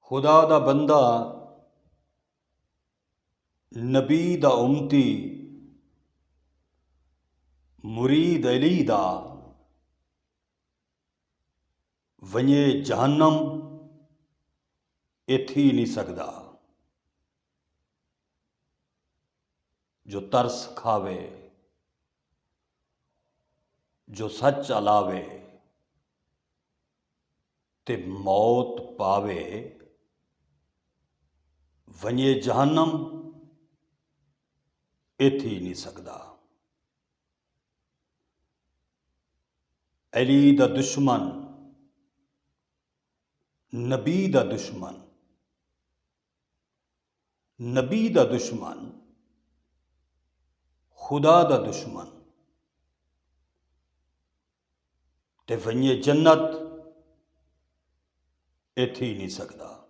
खुदा दा बंदा नबी दा उम्मती मुरीद अली दा वञे जहन्नम ए थी नहीं सकदा। जो तरस खावे, जो सच अलावे ते मौत पावे, वञे जहन्नम ए थी नहीं सकदा। अली दा दुश्मन, नबी दा दुश्मन, नबी दा दुश्मन, खुदा दा दुश्मन ते वञे जन्नत ए थी नहीं सकदा।